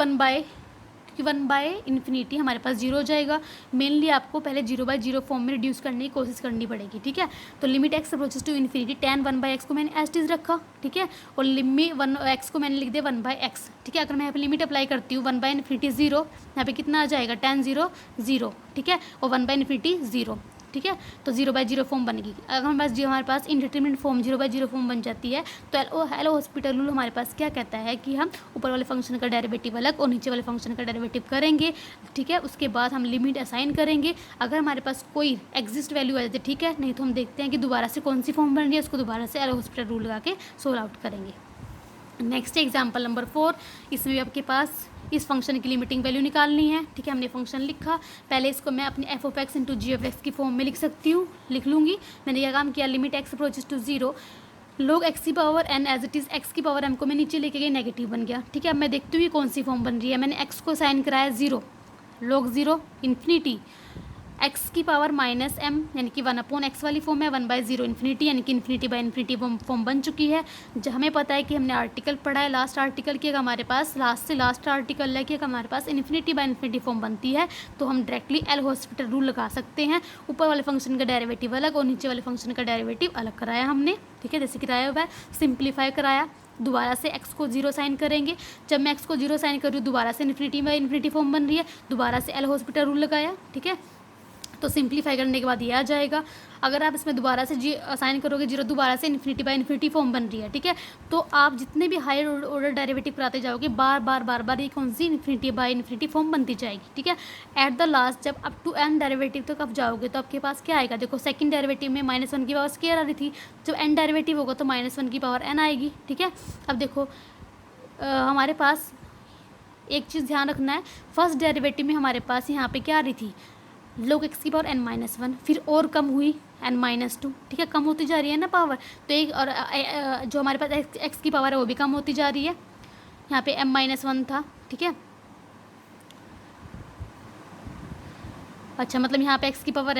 1/इन्फिनिटी हमारे पास 0 हो जाएगा, मेनली आपको पहले 0/0 फॉर्म में रिड्यूस करने की कोशिश करनी पड़ेगी, ठीक है। तो limit x approaches to infinity tan 1/x को मैंने एज इट इज रखा, ठीक है, और लिमिट 1x को मैंने लिख दिया 1/x, ठीक है। अगर मैं यहाँ पे लिमिट अप्लाई करती हूँ 1/इन्फिनिटी 0, यहाँ पे कितना आ जाएगा tan 0 0, ठीक है, और 1/इन्फिनिटी 0, ठीक है। तो 0/0 फॉर्म बनेगी। अगर हमारे पास इंडिटरमिनेट फॉर्म 0/0 फॉर्म बन जाती है, तो एल हॉस्पिटल रूल हमारे पास क्या कहता है कि हम ऊपर वाले फंक्शन का डेरिवेटिव अलग और नीचे वाले फंक्शन का डेरिवेटिव करेंगे, ठीक है। उसके बाद हम लिमिट असाइन करेंगे, अगर हमारे पास कोई एग्जिस्ट वैल्यू आ जाती है, ठीक है, नहीं तो हम देखते हैं कि दोबारा से कौन सी फॉर्म बन रही है, उसको दोबारा से एल हॉस्पिटल रूल लगा के सोल्व आउट करेंगे। नेक्स्ट एग्जाम्पल नंबर 4, इसमें भी आपके पास इस फंक्शन की लिमिटिंग वैल्यू निकालनी है, ठीक है। हमने फंक्शन लिखा, पहले इसको मैं अपनी f of x into g of x की फॉर्म में लिख लूँगी। मैंने यह काम किया, limit x approaches to 0, log x की power n as it is, x की पावर m को मैं नीचे लेके गई, नेगेटिव बन गया, ठीक है। अब मैं देखती हूँ ये कौन सी फॉर्म बन रही है, मैंने x को साइन कराया 0, log 0 इन्फिनिटी, x की पावर -m यानी कि 1/x वाली फॉर्म है, 1/0 इन्फिनिटी यानी कि इन्फिनिटी फॉर्म बन चुकी है। जब हमें पता है कि हमने आर्टिकल पढ़ा है, लास्ट आर्टिकल की, हमारे पास लास्ट आर्टिकल है कि हमारे पास इन्फिनिटी फॉर्म बनती है, तो हम डायरेक्टली एल हॉस्पिटल रूल लगा सकते हैं। ऊपर वाले फंक्शन का डेरिवेटिव अलग और नीचे वाले फंक्शन का डेरिवेटिव अलग कराया हमने, ठीक है, जैसे कराया हुआ है, सिंप्लीफाई कराया। दोबारा से x को 0 साइन करेंगे, जब मैं x को 0 साइन कर रही हूँ दोबारा से इन्फिनिटी फॉर्म बन रही है, दोबारा से एल हॉस्पिटल रूल लगाया, ठीक है। तो सिंप्लीफाई करने के बाद ये आ जाएगा। अगर आप इसमें दोबारा से असाइन करोगे 0, दोबारा से इन्फिनिटी फॉर्म बन रही है, ठीक है। तो आप जितने भी हायर ऑर्डर डेरिवेटिव कराते जाओगे, बार बार ये कौन सी इन्फिनिटी फॉर्म बनती जाएगी, ठीक है। एट द लास्ट जब अप टू n डेरिवेटिव तक आप जाओगे तो आपके पास क्या आएगा, देखो सेकंड डेरिवेटिव में -1 की पावर स्क्वायर आ रही थी, जब n डेरिवेटिव होगा तो -1 की पावर n आएगी, ठीक है। अब देखो हमारे पास एक चीज़ ध्यान रखना है, फर्स्ट डेरिवेटिव में हमारे पास यहाँ पे क्या आ रही थी, log x की पावर n-1, फिर और कम हुई n-2, ठीक है, कम होती जा रही है ना पावर, तो एक और जो हमारे पास x की पावर है वो भी कम होती जा रही है, यहाँ पे m-1 था, ठीक है। अच्छा, मतलब यहाँ पे x की पावर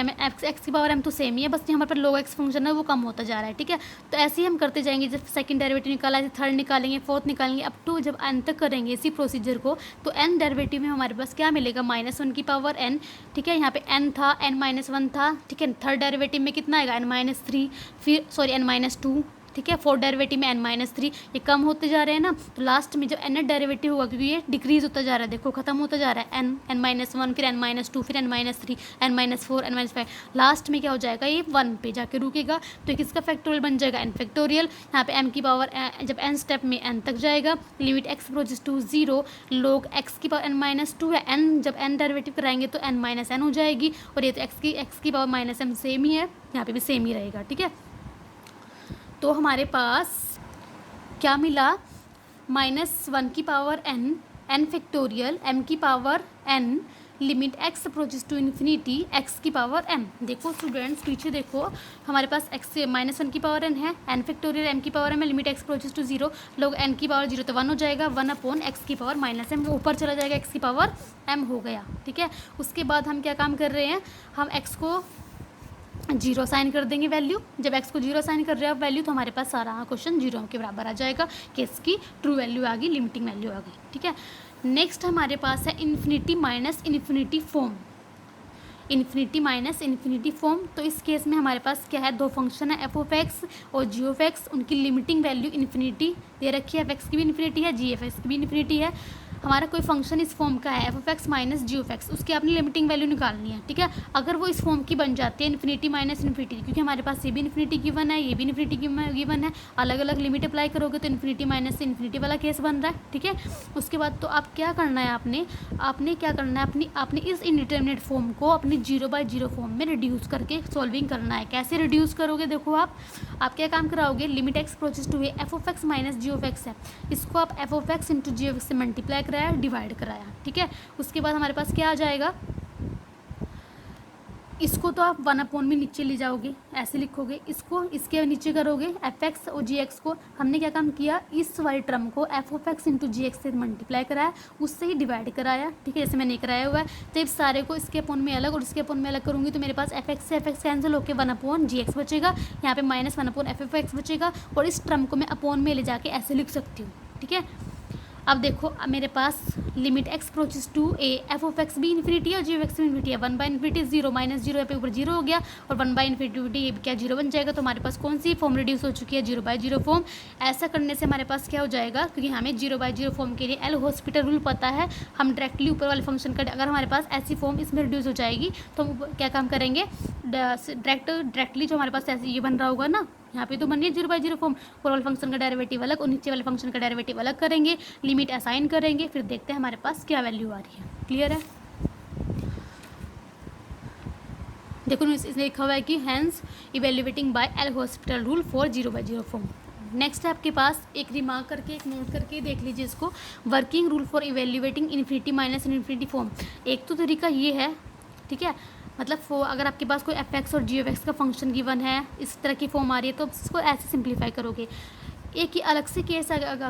m तो सेम ही है, बस हमारे पर log x फंक्शन है वो कम होता जा रहा है, ठीक है। तो ऐसे ही हम करते जाएंगे, जब सेकंड डेरिवेटिव निकाला, थर्ड निकालेंगे, फोर्थ निकालेंगे, अप टू जब n तक करेंगे इसी प्रोसीजर को, तो n डेरिवेटिव में हमारे पास क्या मिलेगा, -1 की पावर n, ठीक है। यहाँ पे n था, n-1 था, ठीक है। थर्ड डेरिवेटिव में कितना आएगा, n-3, फिर n-2, ठीक है। फोर्थ डेरिवेटिव में n-3, ये कम होते जा रहे हैं ना, तो लास्ट में जब n डेरिवेटिव होगा, क्योंकि ये डिक्रीज होता जा रहा है, देखो खत्म होता जा रहा है, n-1, फिर n-2, फिर n-3, n-4, n-5, लास्ट में क्या हो जाएगा, ये 1 पे जाके रुकेगा। तो ये किसका फैक्टोरियल बन जाएगा, n फैक्टोरियल। यहाँ पे m की पावर जब n स्टेप में n तक जाएगा, limit x approaches to 0 log x की पावर n-2 है, n जब n डेरिवेटिव कराएंगे तो n-n हो जाएगी, और ये तो x की पावर -m सेम ही है, यहाँ पे भी सेम ही रहेगा, ठीक है। तो हमारे पास क्या मिला, -1 की पावर n फैक्टोरियल, m की power n, limit x approaches to infinity x की पावर m। देखो स्टूडेंट्स पीछे देखो, हमारे पास x से -1 की पावर n है, n फैक्टोरियल m की पावर m है, limit x approaches to 0 log n की पावर 0 तो 1 हो जाएगा, 1/x की पावर -m, ऊपर चला जाएगा, x की पावर m हो गया, ठीक है। उसके बाद हम क्या काम कर रहे हैं, हम x को 0 साइन कर देंगे वैल्यू। जब x को 0 साइन कर रहे हैं वैल्यू, तो हमारे पास सारा क्वेश्चन 0 के बराबर आ जाएगा, कि इसकी ट्रू वैल्यू आ गई, लिमिटिंग वैल्यू आ गई, ठीक है। नेक्स्ट हमारे पास है infinity minus infinity form, infinity minus infinity form. तो इस केस में हमारे पास क्या है, दो फंक्शन है f(x) और g(x), उनकी लिमिटिंग वैल्यू इन्फिनिटी दे रखी है, f(x) की भी इन्फिनिटी है, g(x) की भी इन्फिनिटी है। हमारा कोई फंक्शन इस फॉर्म का है f(x) माइनस g(x), उसकी आपने लिमिटिंग वैल्यू निकालनी है, ठीक है। अगर वो इस फॉर्म की बन जाती है इन्फिनिटी माइनस इन्फिनिटी, क्योंकि हमारे पास ये भी इन्फिनिटी गिवन है, ये भी इन्फिनिटी गिवन है, अलग अलग लिमिट अप्लाई करोगे तो इन्फिनिटी माइनस इन्फिनिटी वाला केस बन रहा है, ठीक है। उसके बाद तो आप क्या करना है, आपने क्या करना है, आपने इस इनडिटर्मिनेट फॉर्म को अपनी 0/0 फॉर्म में रिड्यूस करके सॉल्विंग करना है। कैसे रिड्यूस करोगे, देखो आप क्या काम कराओगे, limit x approaches to f(x) minus g(x) है, इसको आप f(x) इंटू g(x) से मल्टीप्लाई कराया, डिवाइड कराया, ठीक है। उसके बाद हमारे पास क्या आ जाएगा, इसको तो आप 1 में नीचे ले जाओगे, ऐसे लिखोगे, इसको इसके नीचे करोगे f(x) और g(x) को। हमने क्या काम किया, इस वाली टर्म को f(x) इंटू g(x) से मल्टीप्लाई कराया, उससे ही डिवाइड कराया, ठीक है, जैसे मैंने कराया हुआ है। तो इस सारे को इसके अपोन में अलग और इसके अपोन में अलग करूँगी, तो मेरे पास f(x) से f(x) कैंसिल होकर 1/g(x) बचेगा, यहाँ पे -1/f(x) बचेगा, और इस टर्म को मैं अपोन में ले जाके ऐसे लिख सकती हूँ, ठीक है। अब देखो, अब मेरे पास limit x approaches to a, f(x) भी इन्फिनिटी है और g(x) भी इन्फिनिटी है, 1/इन्फिनिटी 0 -0 यहाँ पे ऊपर 0 हो गया, और 1/इन्फिनिटी ये क्या 0 बन जाएगा। तो हमारे पास कौन सी फॉर्म रिड्यूस हो चुकी है, 0/0 फॉर्म। ऐसा करने से हमारे पास क्या हो जाएगा, क्योंकि हमें 0/0 फॉर्म के लिए एल हॉस्पिटल रूल पता है, हम डायरेक्टली ऊपर वाले फंक्शन का, अगर हमारे पास ऐसी फॉर्म इसमें रिड्यूस हो जाएगी तो हम क्या काम करेंगे, डायरेक्टली जो हमारे पास ऐसे ये बन रहा होगा ना, यहाँ पे तो बन रही है 0/0 फॉर्म, ऊपर वाले फंक्शन का डेरिवेटिव अलग और नीचे वाले फंक्शन का डेरिवेटिव अलग करेंगे, लिमिट असाइन करेंगे, फिर देखते हैं हमारे पास क्या वैल्यू आ रही है। क्लियर है, देखो इसमें लिखा हुआ है कि hence evaluating by L'Hospital rule for 0/0 form. Next है आपके पास एक रिमार्क करके, एक नोट करके देख लीजिए इसको, working rule for evaluating infinity minus infinity form. एक तो तरीका ये है, ठीक है, मतलब अगर आपके पास कोई f(x) और g(x) का फंक्शन गिवन है, इस तरह की फॉर्म आ रही है, तो इसको ऐसे सिंप्लीफाई करोगे। एक ही अलग से केस अगर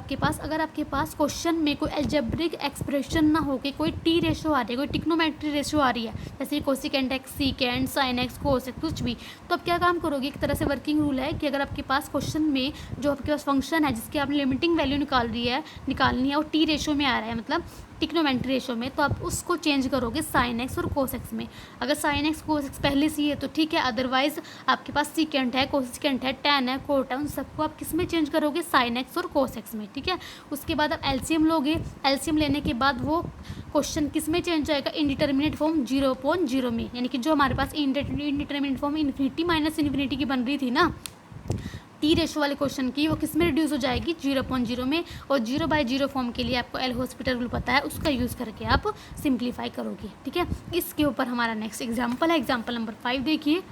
आपके पास क्वेश्चन में कोई एल्जेब्रिक एक्सप्रेशन ना हो के कोई टी रेशो आ रही है, कोई टिक्नोमेट्री रेशो आ रही है, जैसे cosecant x, secant, sine x, cos कुछ भी, तो अब क्या काम करोगे, एक तरह से वर्किंग रूल है कि अगर आपके पास क्वेश्चन में जो आपके पास फंक्शन है जिसकी आपने लिमिटिंग वैल्यू निकालनी है और टी रेशो में आ रहा है, मतलब टिक्नोमेट्री रेशो में, तो आप उसको चेंज करोगे साइन x और कोस x में। अगर साइन x कोस x पहले से ही है तो ठीक है, अदरवाइज आपके पास सीकेंट है, कोसिकेंट है, टैन है, कोट है, उन सबको आप किस में चेंज करोगे, साइन x और कोस x में, ठीक है। उसके बाद आप एलसीएम लोगे, एलसीएम लेने के बाद वो क्वेश्चन किस में चेंज जाएगा, इनडिटर्मिनेट फॉर्म 0/0 में, यानी कि जो हमारे पास indeterminate form infinity minus infinity की बन रही थी ना टी रेशो वाले क्वेश्चन की, वो किस में रिड्यूस हो जाएगी, 0/0 में। और 0/0 फॉर्म के लिए आपको एल हॉस्पिटल रूल पता है, उसका यूज़ करके आप सिंप्लीफाई करोगे, ठीक है। इसके ऊपर हमारा नेक्स्ट एग्जाम्पल है, एग्जाम्पल नंबर 5 देखिए,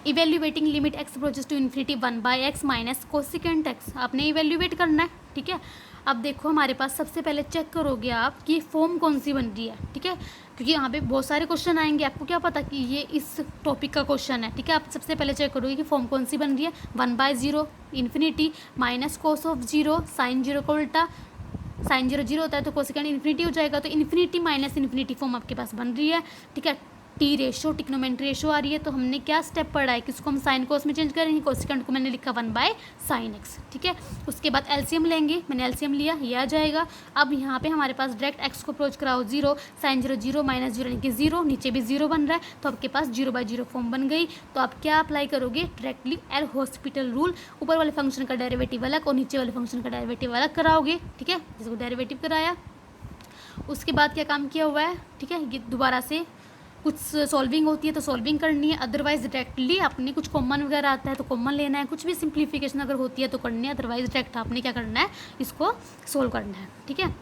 evaluating limit x approaches to infinity 1/x minus cosecant x, आपने इवेल्युएट करना है, ठीक है। अब देखो हमारे पास सबसे पहले चेक करोगे आप कि फॉर्म कौन सी बन रही है, ठीक है, क्योंकि यहाँ पे बहुत सारे क्वेश्चन आएंगे, आपको क्या पता कि ये इस टॉपिक का क्वेश्चन है, ठीक है। आप सबसे पहले चेक करोगे कि फॉर्म कौन सी बन रही है, 1/0 infinity minus cos of 0 sine 0 का उल्टा, साइन 0 0 होता है तो कोसिकेंट इन्फिनिटी हो जाएगा, तो इन्फिनिटी माइनस इन्फिनिटी फॉर्म आपके पास बन रही है, ठीक है। टी रेशो टिक्नोमेट्री रेशो आ रही है, तो हमने क्या स्टेप पढ़ा है कि इसको हम साइन कोस में चेंज करेंगे, कोसिकेंट को मैंने लिखा 1/sin x, ठीक है। उसके बाद एलसीएम लेंगे, मैंने एलसीएम लिया, ये आ जाएगा। अब यहाँ पे हमारे पास डायरेक्ट x को अप्रोच कराओ 0, sin 0 0 माइनस 0 यानी कि 0, नीचे भी 0 बन रहा है, तो आपके पास 0/0 फॉर्म बन गई। तो आप क्या अप्लाई करोगे, डायरेक्टली एल हॉस्पिटल रूल, ऊपर वाले फंक्शन का डेरिवेटिव अलग और नीचे वाले फंक्शन का डेरिवेटिव अलग कराओगे, ठीक है। जिसको डेरिवेटिव कराया, उसके बाद क्या काम किया हुआ है, ठीक है। ये दोबारा से कुछ सॉल्विंग होती है तो सॉल्विंग करनी है, अदरवाइज डायरेक्टली आपने कुछ कॉमन वगैरह आता है तो कॉमन लेना है, कुछ भी सिंप्लीफिकेशन अगर होती है तो करनी है, अदरवाइज डायरेक्ट आपने क्या करना है, इसको सोल्व करना है, ठीक है।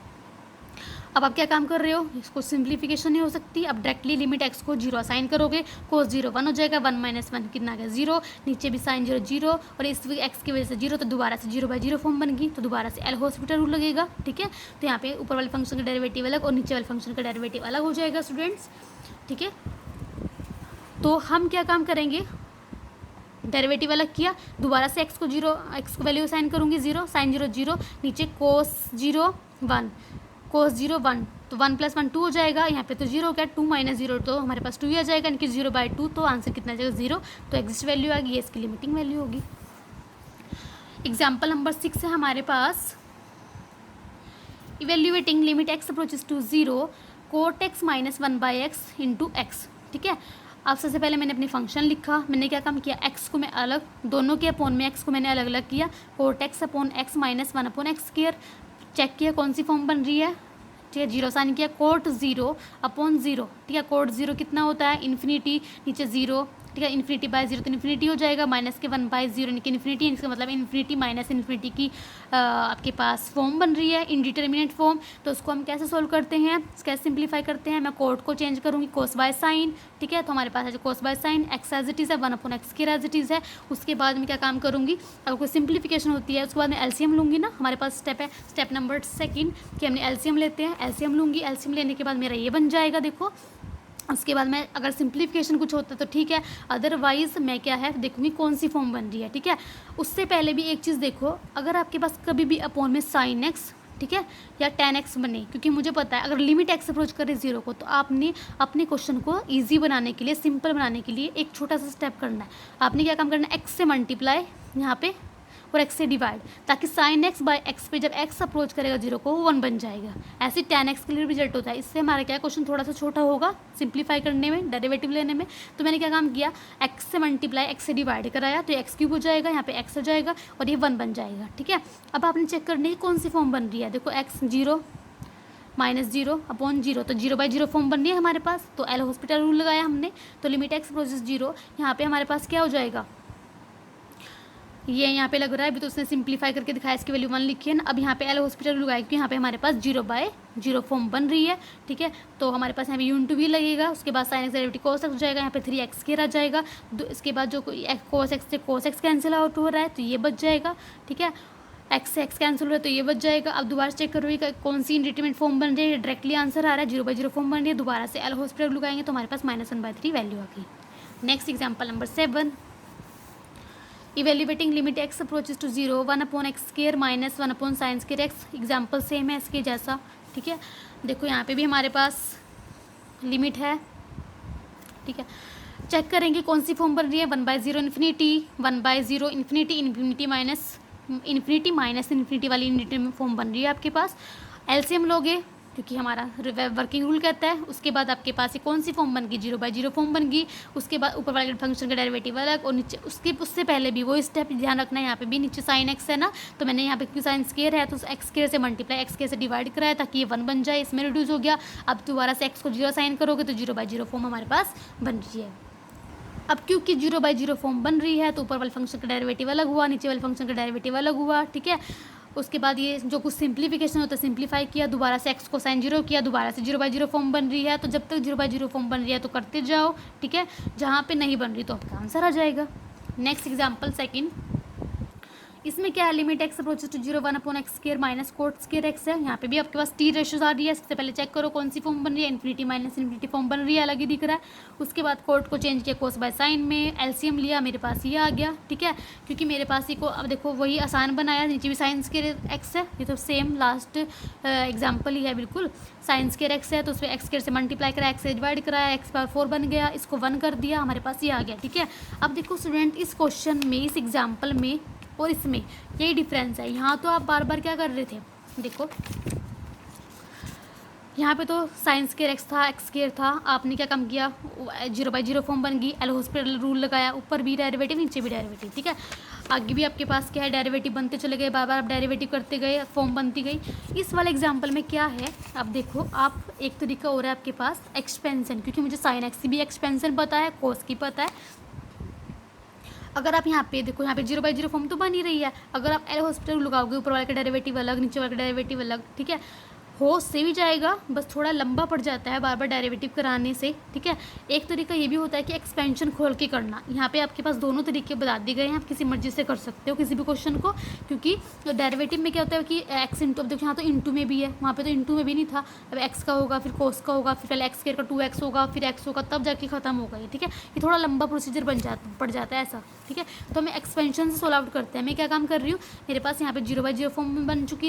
अब आप क्या काम कर रहे हो, इसको सिंप्लीफिकेशन नहीं हो सकती, अब डायरेक्टली लिमिट x को 0 असाइन करोगे, cos 0 1 हो जाएगा, 1 - 1 कितना आ गया 0, नीचे भी sin 0 0 और इस x की वजह से 0, तो दोबारा से 0/0 फॉर्म बन गई, तो दोबारा से एल हॉस्पिटल रूल लगेगा, ठीक है। तो यहाँ पे ऊपर वाले फंक्शन का डेरिवेटिव अलग और नीचे वाले फंक्शन का डेरिवेटिव अलग हो जाएगा स्टूडेंट्स, ठीक है। तो हम क्या काम करेंगे, डेरिवेटिव अलग किया, दोबारा से x को वैल्यू असाइन करूँगी 0, sin 0 0, नीचे cos 0 1, cos 0 1, तो 1 + 1 2 हो जाएगा, यहाँ पे तो 0 हो गया, 2 - 0 तो हमारे पास 2 ही आ जाएगा, यानी कि 0/2, तो आंसर कितना आ जाएगा 0, तो एग्जिस्ट वैल्यू आ गई, ये इसकी लिमिटिंग वैल्यू होगी। एग्जाम्पल नंबर 6 है हमारे पास, evaluating limit x approaches to 0 cot x - 1/x × x, ठीक है। अब सबसे पहले मैंने अपनी फंक्शन लिखा, मैंने क्या काम किया, x को मैं अलग, दोनों के अपॉन में x को मैंने अलग अलग किया, cot x / x - 1/x², check किया कौन सी फॉर्म बन रही है, ठीक है, 0 साइन किया, cot 0/0, ठीक है। cot 0 कितना होता है, इन्फिनिटी, नीचे 0, ठीक है, ∞/0 तो इन्फिनिटी हो जाएगा, माइनस के 1/0 यानी कि इन्फिनिटी, इसका मतलब इन्फिनिटी माइनस इन्फिनिटी की आपके पास फॉर्म बन रही है, इनडिटर्मिनेट फॉर्म। तो उसको हम कैसे सोल्व करते हैं, कैसे सिंप्लीफाई करते हैं, मैं कोड को चेंज करूँगी cos/sin, ठीक है। तो हमारे पास है cos/sin, x as it is है, 1/x² एज इट इज़ है। उसके बाद में क्या काम करूँगी, अगर कोई सिंप्लीफिकेशन होती है उसके बाद मैं एलसीएम लूँगी ना, हमारे पास स्टेप है, स्टेप नंबर 2 कि हमने एलसीएम लेते हैं, एलसीएम लूँगी, एलसीएम लेने के बाद मेरा ये बन जाएगा, देखो। उसके बाद मैं अगर सिंप्लीफिकेशन कुछ होता है तो ठीक है, अदरवाइज मैं क्या है देखूँगी कौन सी फॉर्म बन रही है, ठीक है। उससे पहले भी एक चीज़ देखो, अगर आपके पास कभी भी अपॉन में sin x, ठीक है, या tan x बने, क्योंकि मुझे पता है अगर लिमिट x अप्रोच करे 0 को, तो आपने अपने क्वेश्चन को ईजी बनाने के लिए, सिंपल बनाने के लिए एक छोटा सा स्टेप करना है। आपने क्या काम करना है, x से मल्टीप्लाई यहाँ पे और x से डिवाइड, ताकि sin x/x पे जब x अप्रोच करेगा 0 को, वो 1 बन जाएगा। ऐसे tan x के लिए रिजल्ट होता है। इससे हमारा क्या क्वेश्चन थोड़ा सा छोटा होगा सिंप्लीफाई करने में, डेरिवेटिव लेने में। तो मैंने क्या काम किया, x से मल्टीप्लाई x से डिवाइड कराया, तो x³ हो जाएगा, यहाँ पे x हो जाएगा और ये 1 बन जाएगा, ठीक है। अब आपने चेक करनी है कौन सी फॉर्म बन रही है, देखो x 0 -0/0, तो 0/0 फॉर्म बन रही है हमारे पास। तो एल हॉस्पिटल रूल लगाया हमने, तो लिमिट x अप्रोचेस 0, यहाँ पे हमारे पास क्या हो जाएगा, ये यहाँ पे लग रहा है, अभी तो उसने सिंप्लीफाई करके दिखाया, इसकी वैल्यू 1 लिखी है ना। अब यहाँ पे एल हॉस्पिटल लगाया, क्योंकि यहाँ पे हमारे पास 0/0 फॉर्म बन रही है, ठीक है। तो हमारे पास यहाँ पे यून टू भी लगेगा, उसके बाद sin x derivative cos x हो जाएगा, यहाँ पे 3x² आ जाएगा, इसके बाद जो cos x से cos x कैंसिल आउट हो रहा है तो ये बच जाएगा, ठीक है। x से x कैंसिल हो रहा है तो ये बच जाएगा। अब दोबारा चेक करोगे कौन सी इंडिटरमिनेट फॉर्म बन रही है, डायरेक्टली आंसर आ रहा है 0/0 फॉर्म बन रही है, दोबारा से एल हॉस्पिटल लगाएंगे तो हमारे पास -1/3 वैल्यू आ गई। Next example number 7, evaluating limit x approaches to 0 1/x² - 1/sin² x, example same है इसके जैसा, ठीक है। देखो यहाँ पे भी हमारे पास लिमिट है, ठीक है। चेक करेंगे कौन सी फॉर्म बन रही है, 1/0 infinity, 1/0 infinity, infinity minus infinity वाली इंडिटरमिनेट फॉर्म बन रही है आपके पास। एलसीएम लोगे क्योंकि हमारा वर्किंग रूल कहता है। उसके बाद आपके पास ये कौन सी फॉर्म बन गई, 0/0 फॉर्म बन गई। उसके बाद ऊपर वाले फंक्शन का डेरिवेटिव अलग और नीचे उससे पहले भी वो स्टेप ध्यान रखना है, यहाँ पे भी नीचे sin x है ना, तो मैंने यहाँ पे क्योंकि sin² है तो x² से मल्टीप्लाई x² से डिवाइड कराया ताकि ये 1 बन जाए, इसमें रिड्यूस हो गया। अब दोबारा से x को 0 साइन करोगे तो 0/0 फॉर्म हमारे पास बन रही है। अब क्योंकि 0/0 फॉर्म बन रही है तो ऊपर वाले फंक्शन का डेरिवेटिव अलग हुआ, नीचे वाले फंक्शन का डेरिवेटिव अलग हुआ, ठीक है। उसके बाद ये जो कुछ सिंप्लीफिकेशन होता है सिंप्लीफाई किया, दोबारा से x को sin 0 किया, दोबारा से 0/0 फॉर्म बन रही है। तो जब तक 0/0 फॉर्म बन रही है तो करते जाओ, ठीक है। जहाँ पे नहीं बन रही तो आपका आंसर आ जाएगा। नेक्स्ट एग्जाम्पल 2, इसमें क्या है, limit x approaches to 0 1 upon x square minus cot square x है। यहाँ पे भी आपके पास टी रेशियोज आ रही है। सबसे पहले चेक करो कौन सी फॉर्म बन रही है, इन्फिनिटी माइनस इन्फिनिटी फॉर्म बन रही है, अलग ही दिख रहा है। उसके बाद कोट को चेंज किया कोस बाय साइन में, एलसीएम लिया, मेरे पास ये आ गया, ठीक है। क्योंकि मेरे पास ही को अब देखो वही आसान बनाया, नीचे भी साइन स्क्वायर एक्स है, ये तो सेम लास्ट एग्जाम्पल ही है बिल्कुल। साइन स्क्वायर एक्स है तो उस पर एक्स स्क्वायर से मल्टीप्लाई करा, एक्स से डिवाइड कराया, एक्स पावर 4 बन गया, इसको 1 कर दिया, हमारे पास ये आ गया, ठीक है। अब देखो स्टूडेंट, इस क्वेश्चन में, इस एग्जाम्पल में और इसमें यही डिफरेंस है। यहाँ तो आप बार बार क्या कर रहे थे, देखो यहाँ पे तो साइन स्क्वायर एक्स था, एक्स स्क्वायर था, आपने क्या काम किया, 0/0 फॉर्म बन गई, एल हॉस्पिटल रूल लगाया, ऊपर भी डेरिवेटिव नीचे भी डेरिवेटिव, ठीक है। आगे भी आपके पास क्या है, डेरिवेटिव बनते चले गए, बार बार आप डेरिवेटिव करते गए, फॉर्म बनती गई। इस वाले एग्जाम्पल में क्या है, अब देखो आप, एक तरीका और है आपके पास एक्सपेंशन, क्योंकि मुझे साइन एक्स की भी एक्सपेंशन पता है, कोस की पता है। अगर आप यहाँ पे देखो, यहाँ पे 0/0 फॉर्म तो बन ही रही है। अगर आप एल हॉस्पिटल लगाओगे, ऊपर वाले का डेरिवेटिव अलग, नीचे वाले का डेरिवेटिव अलग, ठीक है, हो से भी जाएगा, बस थोड़ा लंबा पड़ जाता है बार बार डेरिवेटिव कराने से, ठीक है। एक तरीका ये भी होता है कि एक्सपेंशन खोल के करना। यहाँ पे आपके पास दोनों तरीके बता दिए गए हैं, आप किसी मर्जी से कर सकते हो किसी भी क्वेश्चन को, क्योंकि डेरिवेटिव में क्या होता है कि एक्स इंटू, अब देखो यहाँ तो इंटू में भी है, वहाँ पे तो इंटू में भी नहीं था। अब एक्स का होगा, फिर कोस का होगा, फिर पहले एक्स स्क्वायर का 2x होगा, फिर एक्स होगा, तब जाके खत्म होगा ये, ठीक है। ये थोड़ा लंबा प्रोसीजर पड़ जाता है ऐसा, ठीक है। तो हमें एक्सपेंशन से सोल्व आउट करते हैं। मैं क्या काम कर रही हूँ, मेरे पास यहाँ पे 0/0 फॉर्म में बन चुकी